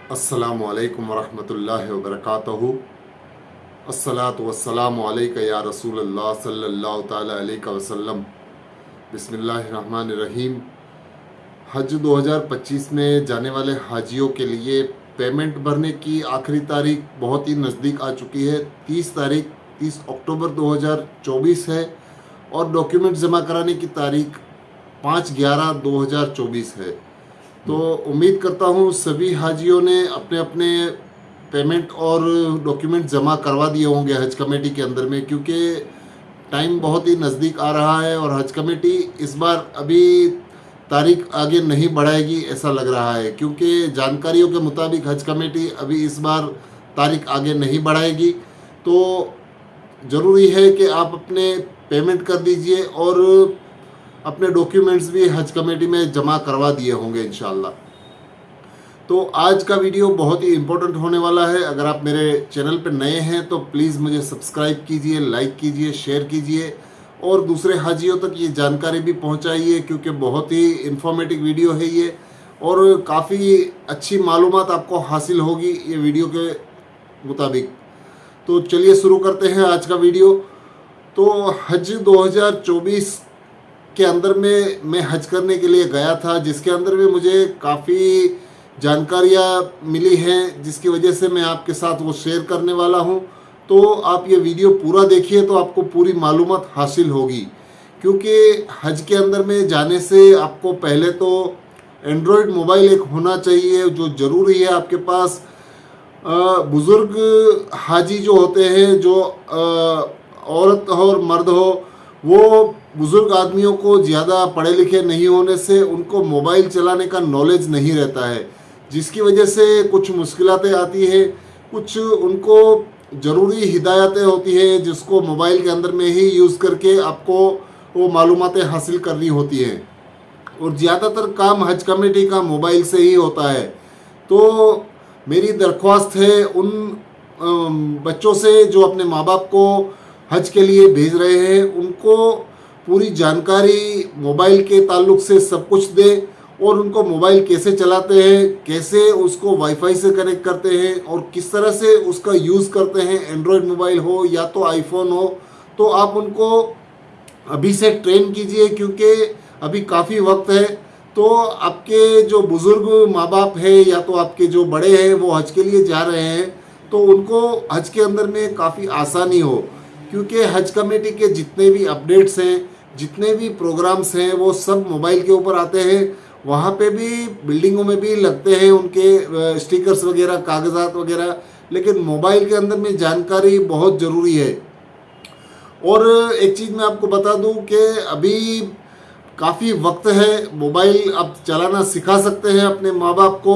अस्सलामु अलैकुम वरहमतुल्लाहि वबरकातुहू। अस्सलातु वस्सलामु अलैका या रसूलल्लाह सल्लल्लाहु ताला अलैहि वसल्लम। बिस्मिल्लाहिर्रहमानिर्रहीम। हज 2025 में जाने वाले हाजियों के लिए पेमेंट भरने की आखिरी तारीख बहुत ही नज़दीक आ चुकी है। 30 अक्टूबर 2024 है और डॉक्यूमेंट जमा कराने की तारीख 5/11/2024 है। तो उम्मीद करता हूँ सभी हाजियों ने अपने अपने पेमेंट और डॉक्यूमेंट जमा करवा दिए होंगे हज कमेटी के अंदर में, क्योंकि टाइम बहुत ही नज़दीक आ रहा है और हज कमेटी इस बार अभी तारीख आगे नहीं बढ़ाएगी ऐसा लग रहा है, क्योंकि जानकारियों के मुताबिक हज कमेटी अभी इस बार तारीख आगे नहीं बढ़ाएगी। तो ज़रूरी है कि आप अपने पेमेंट कर दीजिए और अपने डॉक्यूमेंट्स भी हज कमेटी में जमा करवा दिए होंगे इंशाल्लाह। तो आज का वीडियो बहुत ही इम्पोर्टेंट होने वाला है। अगर आप मेरे चैनल पर नए हैं तो प्लीज़ मुझे सब्सक्राइब कीजिए, लाइक कीजिए, शेयर कीजिए और दूसरे हाजियों तक ये जानकारी भी पहुंचाइए, क्योंकि बहुत ही इंफॉर्मेटिव वीडियो है ये और काफ़ी अच्छी मालूमात आपको हासिल होगी ये वीडियो के मुताबिक। तो चलिए शुरू करते हैं आज का वीडियो। तो हज 2024 के अंदर में मैं हज करने के लिए गया था, जिसके अंदर में मुझे काफ़ी जानकारियाँ मिली हैं, जिसकी वजह से मैं आपके साथ वो शेयर करने वाला हूँ। तो आप ये वीडियो पूरा देखिए तो आपको पूरी मालूमात हासिल होगी, क्योंकि हज के अंदर में जाने से आपको पहले तो एंड्रॉयड मोबाइल एक होना चाहिए, जो ज़रूरी है आपके पास। बुज़ुर्ग हाजी जो होते हैं, जो औरत हो और मर्द हो, वो बुज़ुर्ग आदमियों को ज़्यादा पढ़े लिखे नहीं होने से उनको मोबाइल चलाने का नॉलेज नहीं रहता है, जिसकी वजह से कुछ मुश्किलातें आती है। कुछ उनको ज़रूरी हिदायतें होती है जिसको मोबाइल के अंदर में ही यूज़ करके आपको वो मालूमातें हासिल करनी होती हैं, और ज़्यादातर काम हज कमेटी का मोबाइल से ही होता है। तो मेरी दरख्वास्त है उन बच्चों से जो अपने माँ बाप को हज के लिए भेज रहे हैं, उनको पूरी जानकारी मोबाइल के ताल्लुक़ से सब कुछ दें और उनको मोबाइल कैसे चलाते हैं, कैसे उसको वाईफाई से कनेक्ट करते हैं और किस तरह से उसका यूज़ करते हैं, एंड्रॉयड मोबाइल हो या तो आईफोन हो। तो आप उनको अभी से ट्रेन कीजिए, क्योंकि अभी काफ़ी वक्त है। तो आपके जो बुज़ुर्ग माँ बाप हैं या तो आपके जो बड़े हैं वो हज के लिए जा रहे हैं, तो उनको हज के अंदर में काफ़ी आसानी हो, क्योंकि हज कमेटी के जितने भी अपडेट्स हैं, जितने भी प्रोग्राम्स हैं, वो सब मोबाइल के ऊपर आते हैं। वहाँ पे भी बिल्डिंगों में भी लगते हैं उनके स्टिकर्स वगैरह, कागजात वगैरह, लेकिन मोबाइल के अंदर में जानकारी बहुत ज़रूरी है। और एक चीज़ मैं आपको बता दूं कि अभी काफ़ी वक्त है, मोबाइल आप चलाना सिखा सकते हैं अपने माँ बाप को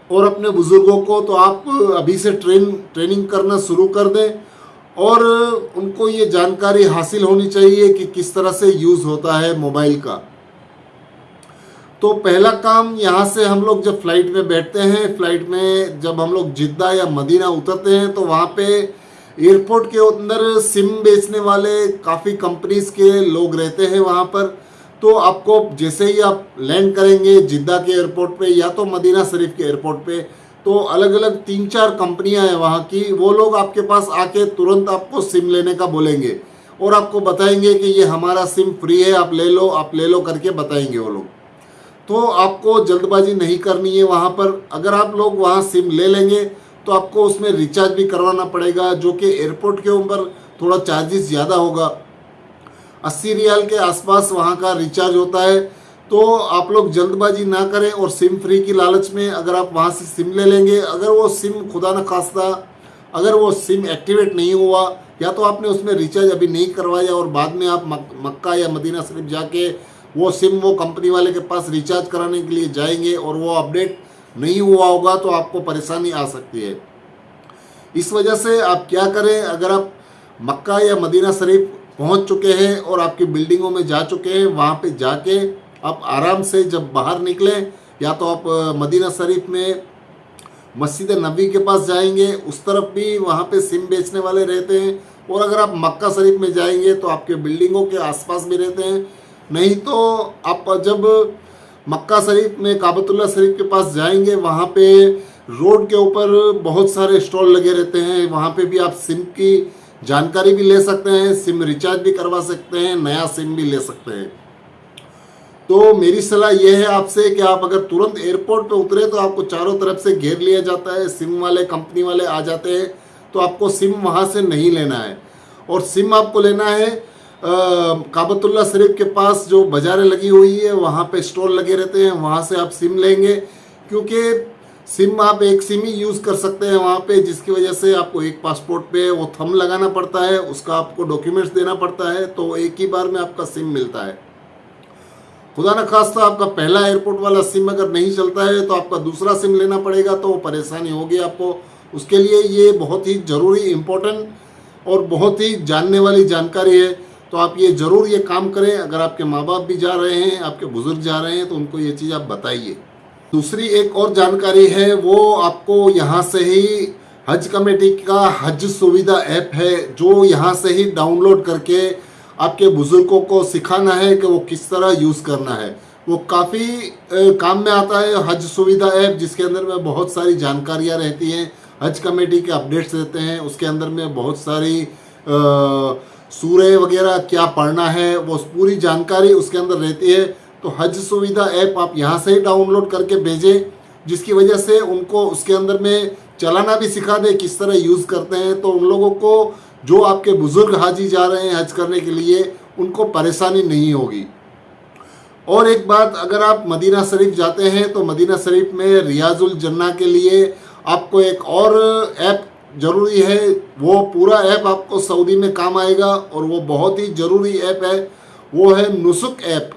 और अपने बुज़ुर्गों को। तो आप अभी से ट्रेनिंग करना शुरू कर दें और उनको ये जानकारी हासिल होनी चाहिए कि किस तरह से यूज़ होता है मोबाइल का। तो पहला काम, यहाँ से हम लोग जब फ़्लाइट में बैठते हैं, फ़्लाइट में जब हम लोग जिद्दा या मदीना उतरते हैं, तो वहाँ पे एयरपोर्ट के अंदर सिम बेचने वाले काफ़ी कंपनीज़ के लोग रहते हैं वहाँ पर। तो आपको जैसे ही आप लैंड करेंगे जिद्दा के एयरपोर्ट पे या तो मदीना शरीफ के एयरपोर्ट पे, तो अलग अलग 3-4 कंपनियां हैं वहाँ की। वो लोग आपके पास आके तुरंत आपको सिम लेने का बोलेंगे और आपको बताएंगे कि ये हमारा सिम फ्री है, आप ले लो करके बताएंगे वो लोग। तो आपको जल्दबाजी नहीं करनी है वहाँ पर। अगर आप लोग वहाँ सिम ले लेंगे तो आपको उसमें रिचार्ज भी करवाना पड़ेगा, जो कि एयरपोर्ट के ऊपर थोड़ा चार्जेस ज़्यादा होगा। 80 रियाल के आसपास वहाँ का रिचार्ज होता है। तो आप लोग जल्दबाजी ना करें और सिम फ्री की लालच में अगर आप वहाँ से सिम ले लेंगे, अगर वो सिम खुदा न खास्ता अगर वो सिम एक्टिवेट नहीं हुआ या तो आपने उसमें रिचार्ज अभी नहीं करवाया और बाद में आप मक्का या मदीना शरीफ जाके वो सिम वो कंपनी वाले के पास रिचार्ज कराने के लिए जाएंगे और वो अपडेट नहीं हुआ होगा, तो आपको परेशानी आ सकती है। इस वजह से आप क्या करें, अगर आप मक्का या मदीना शरीफ पहुंच चुके हैं और आपकी बिल्डिंगों में जा चुके हैं, वहाँ पे जाके आप आराम से जब बाहर निकलें, या तो आप मदीना शरीफ में मस्जिद नबी के पास जाएंगे, उस तरफ भी वहाँ पे सिम बेचने वाले रहते हैं। और अगर आप मक्का शरीफ में जाएंगे तो आपके बिल्डिंगों के आसपास भी रहते हैं। नहीं तो आप जब मक्का शरीफ में काबतुल्लाह शरीफ के पास जाएंगे, वहाँ पे रोड के ऊपर बहुत सारे स्टॉल लगे रहते हैं, वहाँ पे भी आप सिम की जानकारी भी ले सकते हैं, सिम रिचार्ज भी करवा सकते हैं, नया सिम भी ले सकते हैं। तो मेरी सलाह यह है आपसे कि आप अगर तुरंत एयरपोर्ट पे उतरे तो आपको चारों तरफ से घेर लिया जाता है, सिम वाले कंपनी वाले आ जाते हैं, तो आपको सिम वहाँ से नहीं लेना है। और सिम आपको लेना है काबतुल्ला शरीफ के पास जो बाज़ारें लगी हुई है, वहाँ पे स्टॉल लगे रहते हैं, वहाँ से आप सिम लेंगे, क्योंकि सिम आप एक सिम ही यूज़ कर सकते हैं वहाँ पे, जिसकी वजह से आपको एक पासपोर्ट पे वो थंब लगाना पड़ता है, उसका आपको डॉक्यूमेंट्स देना पड़ता है, तो एक ही बार में आपका सिम मिलता है। खुदा न खास्ता आपका पहला एयरपोर्ट वाला सिम अगर नहीं चलता है तो आपका दूसरा सिम लेना पड़ेगा, तो वो परेशानी होगी आपको। उसके लिए ये बहुत ही ज़रूरी, इम्पोर्टेंट और बहुत ही जानने वाली जानकारी है, तो आप ये ज़रूर ये काम करें। अगर आपके माँ बाप भी जा रहे हैं, आपके बुज़ुर्ग जा रहे हैं, तो उनको ये चीज़ आप बताइए। दूसरी एक और जानकारी है, वो आपको यहाँ से ही हज कमेटी का हज सुविधा ऐप है, जो यहाँ से ही डाउनलोड करके आपके बुज़ुर्गों को सिखाना है कि वो किस तरह यूज़ करना है। वो काफ़ी काम में आता है हज सुविधा ऐप, जिसके अंदर में बहुत सारी जानकारियाँ रहती हैं, हज कमेटी के अपडेट्स रहते हैं, उसके अंदर में बहुत सारी सूरे वगैरह क्या पढ़ना है, वो पूरी जानकारी उसके अंदर रहती है। तो हज सुविधा ऐप आप यहाँ से ही डाउनलोड करके भेजें, जिसकी वजह से उनको उसके अंदर में चलाना भी सिखा दें, किस तरह यूज़ करते हैं, तो उन लोगों को जो आपके बुज़ुर्ग हाजी जा रहे हैं हज करने के लिए, उनको परेशानी नहीं होगी। और एक बात, अगर आप मदीना शरीफ जाते हैं तो मदीना शरीफ में रियाजुल जन्ना के लिए आपको एक और ऐप ज़रूरी है। वो पूरा ऐप आपको सऊदी में काम आएगा और वो बहुत ही ज़रूरी ऐप है, वो है नुसुक ऐप।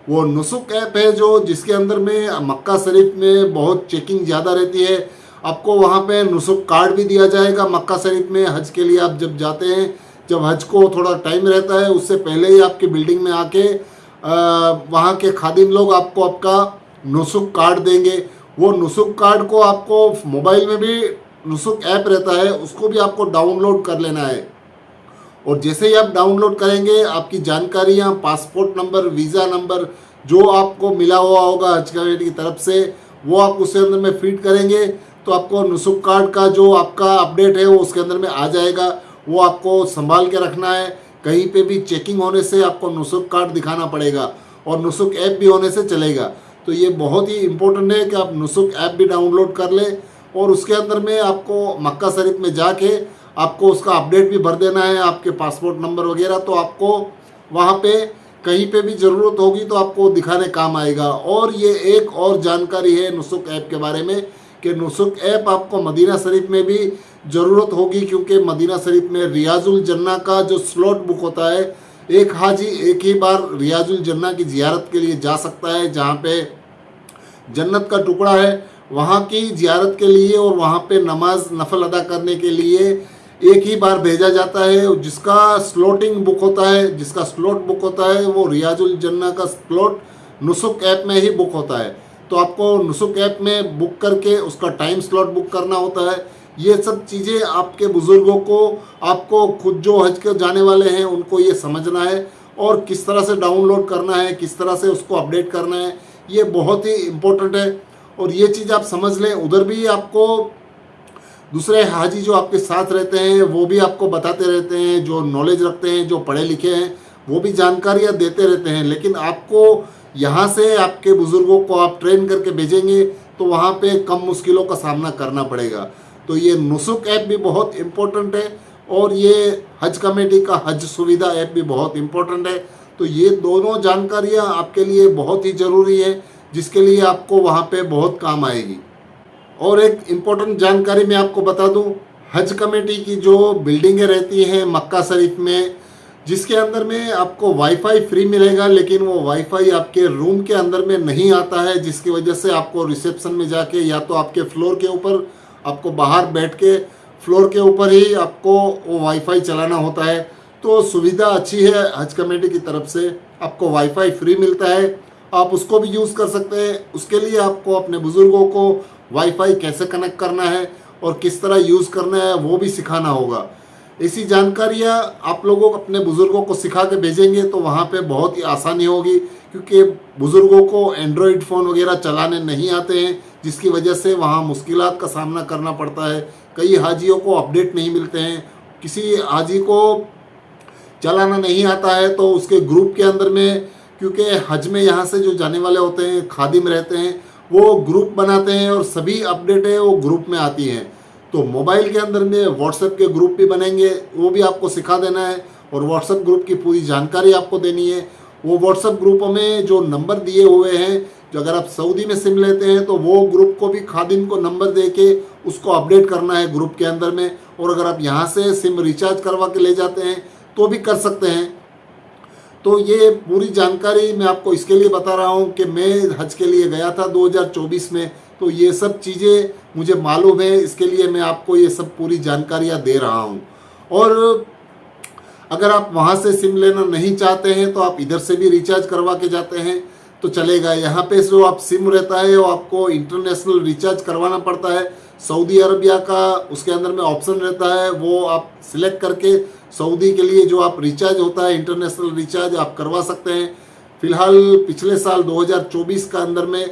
वो नुसुक ऐप है जो जिसके अंदर में मक्का शरीफ में बहुत चेकिंग ज़्यादा रहती है, आपको वहाँ पे नुसुक कार्ड भी दिया जाएगा मक्का शरीफ में। हज के लिए आप जब जाते हैं, जब हज को थोड़ा टाइम रहता है, उससे पहले ही आपकी बिल्डिंग में आके वहाँ के खादिम लोग आपको आपका नुसुक कार्ड देंगे। वो नुसुक कार्ड को आपको मोबाइल में भी नुसुक ऐप रहता है, उसको भी आपको डाउनलोड कर लेना है। और जैसे ही आप डाउनलोड करेंगे, आपकी जानकारियाँ, पासपोर्ट नंबर, वीज़ा नंबर जो आपको मिला हुआ होगा हज कमेटी की तरफ से, वो आप उसके अंदर में फीड करेंगे, तो आपको नुसुक कार्ड का जो आपका अपडेट है वो उसके अंदर में आ जाएगा। वो आपको संभाल के रखना है, कहीं पे भी चेकिंग होने से आपको नुसुक कार्ड दिखाना पड़ेगा, और नुसुक ऐप भी होने से चलेगा। तो ये बहुत ही इम्पोर्टेंट है कि आप नुसुक ऐप भी डाउनलोड कर लें, और उसके अंदर में आपको मक्का शरीफ में जाके आपको उसका अपडेट भी भर देना है, आपके पासपोर्ट नंबर वगैरह, तो आपको वहाँ पे कहीं पे भी ज़रूरत होगी तो आपको दिखाने काम आएगा। और ये एक और जानकारी है नुसुक ऐप के बारे में, कि नुसुक ऐप आपको मदीना शरीफ में भी ज़रूरत होगी, क्योंकि मदीना शरीफ में रियाजुल जन्ना का जो स्लॉट बुक होता है, एक हाजी एक ही बार रियाजुल जन्ना की ज़ियारत के लिए जा सकता है, जहाँ पे जन्नत का टुकड़ा है, वहाँ की ज़ियारत के लिए और वहाँ पे नमाज नफल अदा करने के लिए एक ही बार भेजा जाता है। जिसका स्लॉटिंग बुक होता है, जिसका स्लॉट बुक होता है, वो रियाजुल जन्ना का स्लॉट नुसुक ऐप में ही बुक होता है। तो आपको नुसुक ऐप में बुक करके उसका टाइम स्लॉट बुक करना होता है। ये सब चीज़ें आपके बुज़ुर्गों को, आपको खुद जो हज के जाने वाले हैं उनको ये समझना है, और किस तरह से डाउनलोड करना है, किस तरह से उसको अपडेट करना है, ये बहुत ही इम्पोर्टेंट है। और ये चीज़ आप समझ लें, उधर भी आपको दूसरे हाजी जो आपके साथ रहते हैं वो भी आपको बताते रहते हैं, जो नॉलेज रखते हैं, जो पढ़े लिखे हैं, वो भी जानकारियाँ देते रहते हैं। लेकिन आपको यहाँ से आपके बुज़ुर्गों को आप ट्रेन करके भेजेंगे तो वहाँ पे कम मुश्किलों का सामना करना पड़ेगा। तो ये नुसुक ऐप भी बहुत इम्पोर्टेंट है, और ये हज कमेटी का हज सुविधा ऐप भी बहुत इम्पोर्टेंट है। तो ये दोनों जानकारियाँ आपके लिए बहुत ही ज़रूरी है, जिसके लिए आपको वहाँ पे बहुत काम आएगी। और एक इम्पोर्टेंट जानकारी मैं आपको बता दूं, हज कमेटी की जो बिल्डिंगें रहती हैं मक्का शरीफ में, जिसके अंदर में आपको वाईफाई फ्री मिलेगा, लेकिन वो वाईफाई आपके रूम के अंदर में नहीं आता है, जिसकी वजह से आपको रिसेप्शन में जाके या तो आपके फ्लोर के ऊपर, आपको बाहर बैठ के फ्लोर के ऊपर ही आपको वो वाईफाई चलाना होता है। तो सुविधा अच्छी है हज कमेटी की तरफ से, आपको वाईफाई फ्री मिलता है, आप उसको भी यूज़ कर सकते हैं। उसके लिए आपको अपने बुज़ुर्गों को वाईफाई कैसे कनेक्ट करना है और किस तरह यूज़ करना है वो भी सिखाना होगा। ऐसी जानकारियाँ आप लोगों को अपने बुज़ुर्गों को सिखा के भेजेंगे तो वहाँ पे बहुत ही आसानी होगी, क्योंकि बुज़ुर्गों को एंड्रॉयड फ़ोन वगैरह चलाने नहीं आते हैं, जिसकी वजह से वहाँ मुश्किलात का सामना करना पड़ता है। कई हाजियों को अपडेट नहीं मिलते हैं, किसी हाजी को चलाना नहीं आता है तो उसके ग्रुप के अंदर में, क्योंकि हज में यहाँ से जो जाने वाले होते हैं खादिम रहते हैं, वो ग्रुप बनाते हैं और सभी अपडेटें वो ग्रुप में आती हैं। तो मोबाइल के अंदर में व्हाट्सएप के ग्रुप भी बनेंगे, वो भी आपको सिखा देना है और व्हाट्सएप ग्रुप की पूरी जानकारी आपको देनी है। वो व्हाट्सएप ग्रुपों में जो नंबर दिए हुए हैं, जो अगर आप सऊदी में सिम लेते हैं तो वो ग्रुप को भी खादिम को नंबर दे के उसको अपडेट करना है ग्रुप के अंदर में। और अगर आप यहाँ से सिम रिचार्ज करवा के ले जाते हैं तो भी कर सकते हैं। तो ये पूरी जानकारी मैं आपको इसके लिए बता रहा हूँ कि मैं हज के लिए गया था 2024 में, तो ये सब चीज़ें मुझे मालूम है, इसके लिए मैं आपको ये सब पूरी जानकारियाँ दे रहा हूँ। और अगर आप वहाँ से सिम लेना नहीं चाहते हैं तो आप इधर से भी रिचार्ज करवा के जाते हैं तो चलेगा। यहाँ पे जो आप सिम रहता है वो आपको इंटरनेशनल रिचार्ज करवाना पड़ता है सऊदी अरबिया का, उसके अंदर में ऑप्शन रहता है, वो आप सिलेक्ट करके सऊदी के लिए जो आप रिचार्ज होता है इंटरनेशनल रिचार्ज आप करवा सकते हैं। फिलहाल पिछले साल 2024 का अंदर में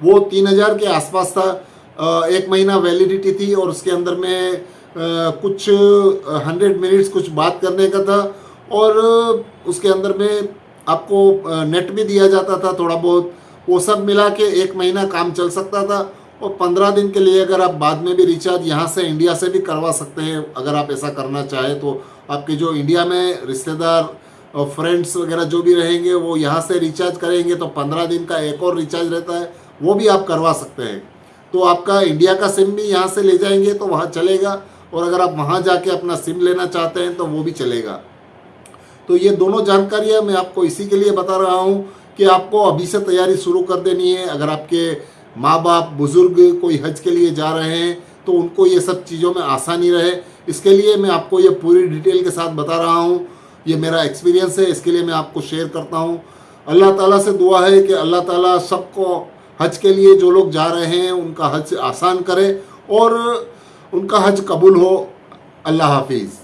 वो 3000 के आसपास था, 1 महीना वैलिडिटी थी और उसके अंदर में कुछ 100 मिनट्स कुछ बात करने का था और उसके अंदर में आपको नेट भी दिया जाता था थोड़ा बहुत। वो सब मिला के 1 महीना काम चल सकता था और 15 दिन के लिए अगर आप बाद में भी रिचार्ज यहाँ से इंडिया से भी करवा सकते हैं अगर आप ऐसा करना चाहें तो। आपके जो इंडिया में रिश्तेदार और फ्रेंड्स वगैरह जो भी रहेंगे वो यहाँ से रिचार्ज करेंगे तो 15 दिन का एक और रिचार्ज रहता है, वो भी आप करवा सकते हैं। तो आपका इंडिया का सिम भी यहाँ से ले जाएंगे तो वहाँ चलेगा, और अगर आप वहाँ जाके अपना सिम लेना चाहते हैं तो वो भी चलेगा। तो ये दोनों जानकारियाँ मैं आपको इसी के लिए बता रहा हूँ कि आपको अभी से तैयारी शुरू कर देनी है। अगर आपके माँ बाप बुज़ुर्ग कोई हज के लिए जा रहे हैं तो उनको ये सब चीज़ों में आसानी रहे, इसके लिए मैं आपको ये पूरी डिटेल के साथ बता रहा हूँ। ये मेरा एक्सपीरियंस है, इसके लिए मैं आपको शेयर करता हूँ। अल्लाह ताला से दुआ है कि अल्लाह ताला सबको हज के लिए जो लोग जा रहे हैं उनका हज आसान करे और उनका हज कबूल हो। अल्लाह हाफिज़।